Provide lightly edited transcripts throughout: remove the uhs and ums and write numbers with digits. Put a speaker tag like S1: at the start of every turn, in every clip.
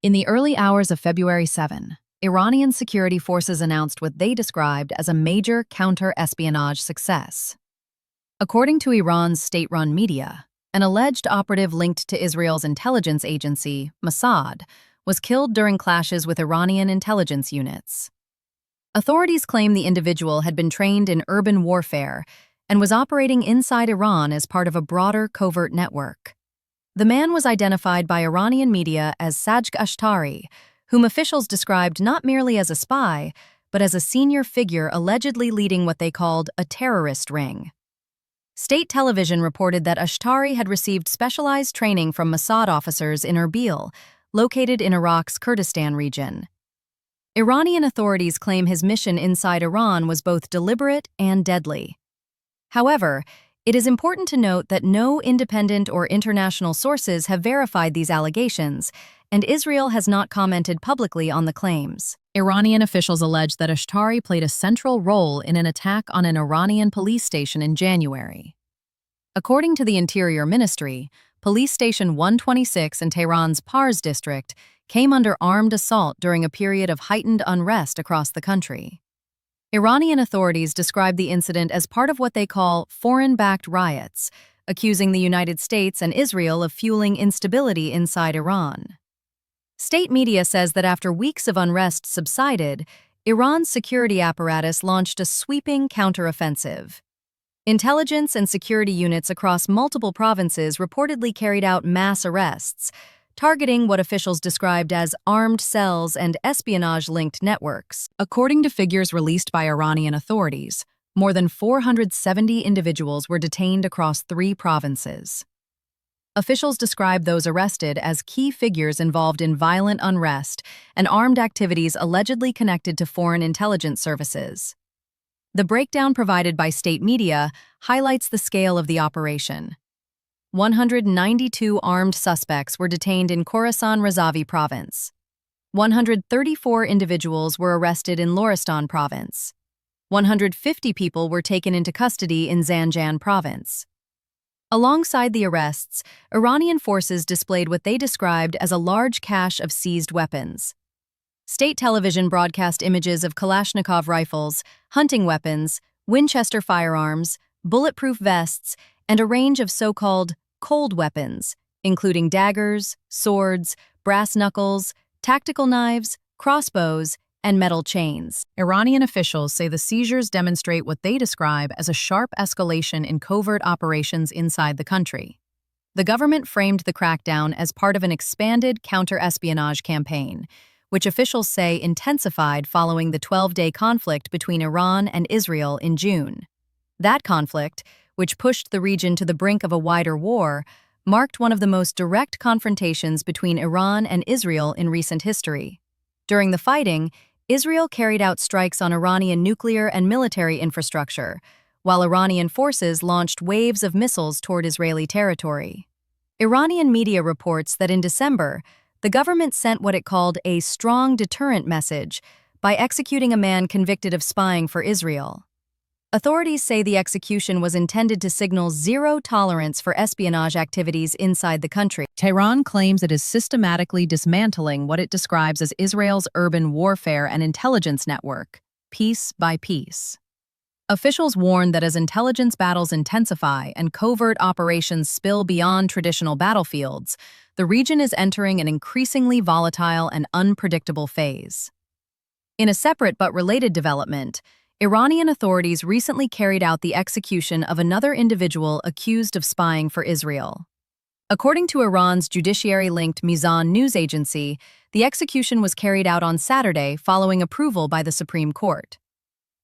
S1: In the early hours of February 7, Iranian security forces announced what they described as a major counter-espionage success. According to Iran's state-run media, an alleged operative linked to Israel's intelligence agency, Mossad, was killed during clashes with Iranian intelligence units. Authorities claim the individual had been trained in urban warfare and was operating inside Iran as part of a broader covert network. The man was identified by Iranian media as Sajg Ashtari, whom officials described not merely as a spy, but as a senior figure allegedly leading what they called a terrorist ring. State television reported that Ashtari had received specialized training from Mossad officers in Erbil, located in Iraq's Kurdistan region. Iranian authorities claim his mission inside Iran was both deliberate and deadly. However, it is important to note that no independent or international sources have verified these allegations, and Israel has not commented publicly on the claims. Iranian officials allege that Ashtari played a central role in an attack on an Iranian police station in January. According to the Interior Ministry, Police Station 126 in Tehran's Pars district came under armed assault during a period of heightened unrest across the country. Iranian authorities described the incident as part of what they call foreign-backed riots, accusing the United States and Israel of fueling instability inside Iran. State media says that after weeks of unrest subsided, Iran's security apparatus launched a sweeping counteroffensive. Intelligence and security units across multiple provinces reportedly carried out mass arrests, targeting what officials described as armed cells and espionage-linked networks. According to figures released by Iranian authorities, more than 470 individuals were detained across 3 provinces. Officials described those arrested as key figures involved in violent unrest and armed activities allegedly connected to foreign intelligence services. The breakdown provided by state media highlights the scale of the operation. 192 armed suspects were detained in Khorasan Razavi province. 134 individuals were arrested in Loristan province. 150 people were taken into custody in Zanjan province. Alongside the arrests, Iranian forces displayed what they described as a large cache of seized weapons. State television broadcast images of Kalashnikov rifles, hunting weapons, Winchester firearms, bulletproof vests, and a range of so-called cold weapons, including daggers, swords, brass knuckles, tactical knives, crossbows, and metal chains. Iranian officials say the seizures demonstrate what they describe as a sharp escalation in covert operations inside the country. The government framed the crackdown as part of an expanded counter-espionage campaign, which officials say intensified following the 12-day conflict between Iran and Israel in June. That conflict, which pushed the region to the brink of a wider war, marked one of the most direct confrontations between Iran and Israel in recent history. During the fighting, Israel carried out strikes on Iranian nuclear and military infrastructure, while Iranian forces launched waves of missiles toward Israeli territory. Iranian media reports that in December, the government sent what it called a strong deterrent message by executing a man convicted of spying for Israel. Authorities say the execution was intended to signal zero tolerance for espionage activities inside the country. Tehran claims it is systematically dismantling what it describes as Israel's urban warfare and intelligence network, piece by piece. Officials warn that as intelligence battles intensify and covert operations spill beyond traditional battlefields, the region is entering an increasingly volatile and unpredictable phase. In a separate but related development, Iranian authorities recently carried out the execution of another individual accused of spying for Israel. According to Iran's judiciary-linked Mizan news agency, the execution was carried out on Saturday following approval by the Supreme Court.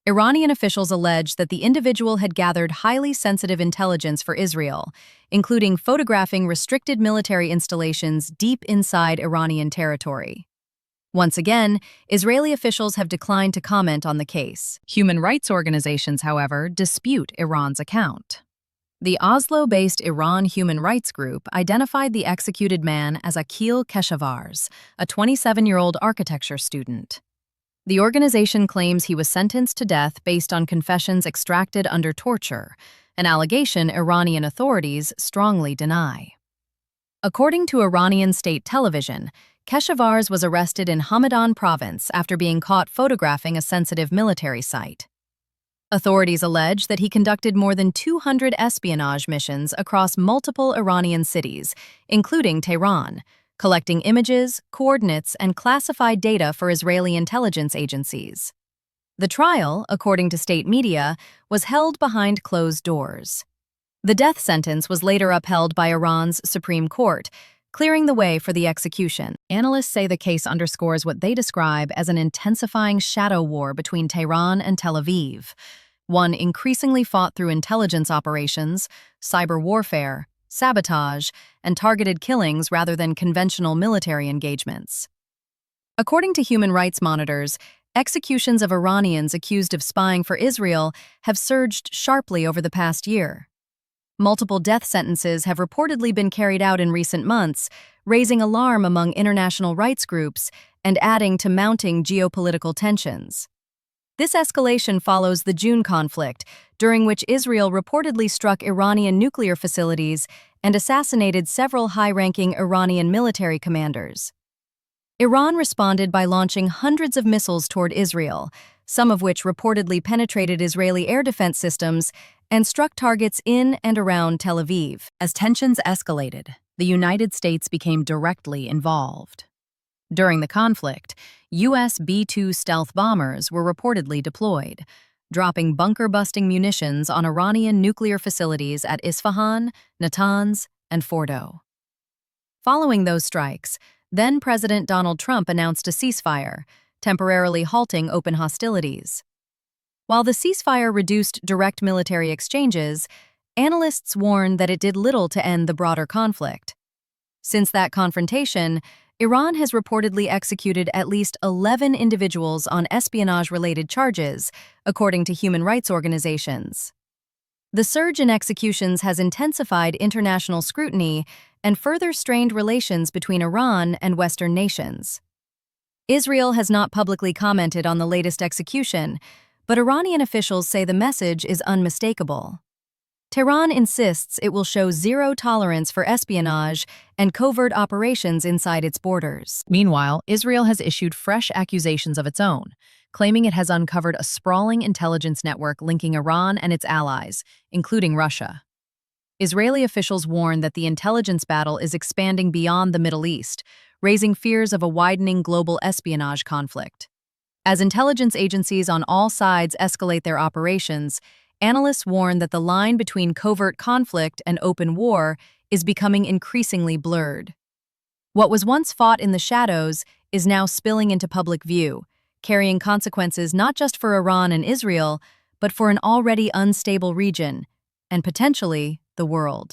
S1: Iranian officials allege that the individual had gathered highly sensitive intelligence for Israel, including photographing restricted military installations deep inside Iranian territory. Once again, Israeli officials have declined to comment on the case. Human rights organizations, however, dispute Iran's account. The Oslo-based Iran Human Rights Group identified the executed man as Akil Keshavars, a 27-year-old architecture student. The organization claims he was sentenced to death based on confessions extracted under torture, an allegation Iranian authorities strongly deny. According to Iranian state television, Keshavarz was arrested in Hamadan province after being caught photographing a sensitive military site. Authorities allege that he conducted more than 200 espionage missions across multiple Iranian cities, including Tehran, collecting images, coordinates, and classified data for Israeli intelligence agencies. The trial, according to state media, was held behind closed doors. The death sentence was later upheld by Iran's Supreme Court, clearing the way for the execution. Analysts say the case underscores what they describe as an intensifying shadow war between Tehran and Tel Aviv, one increasingly fought through intelligence operations, cyber warfare, sabotage, and targeted killings rather than conventional military engagements. According to human rights monitors, executions of Iranians accused of spying for Israel have surged sharply over the past year. Multiple death sentences have reportedly been carried out in recent months, raising alarm among international rights groups and adding to mounting geopolitical tensions. This escalation follows the June conflict, during which Israel reportedly struck Iranian nuclear facilities and assassinated several high-ranking Iranian military commanders. Iran responded by launching hundreds of missiles toward Israel, some of which reportedly penetrated Israeli air defense systems and struck targets in and around Tel Aviv. As tensions escalated, the United States became directly involved. During the conflict, U.S. B-2 stealth bombers were reportedly deployed, dropping bunker-busting munitions on Iranian nuclear facilities at Isfahan, Natanz, and Fordo. Following those strikes, then-President Donald Trump announced a ceasefire, temporarily halting open hostilities. While the ceasefire reduced direct military exchanges, analysts warn that it did little to end the broader conflict. Since that confrontation, Iran has reportedly executed at least 11 individuals on espionage-related charges, according to human rights organizations. The surge in executions has intensified international scrutiny and further strained relations between Iran and Western nations. Israel has not publicly commented on the latest execution, but Iranian officials say the message is unmistakable. Tehran insists it will show zero tolerance for espionage and covert operations inside its borders. Meanwhile, Israel has issued fresh accusations of its own, claiming it has uncovered a sprawling intelligence network linking Iran and its allies, including Russia. Israeli officials warn that the intelligence battle is expanding beyond the Middle East, raising fears of a widening global espionage conflict. As intelligence agencies on all sides escalate their operations, analysts warn that the line between covert conflict and open war is becoming increasingly blurred. What was once fought in the shadows is now spilling into public view, carrying consequences not just for Iran and Israel, but for an already unstable region, and potentially the world.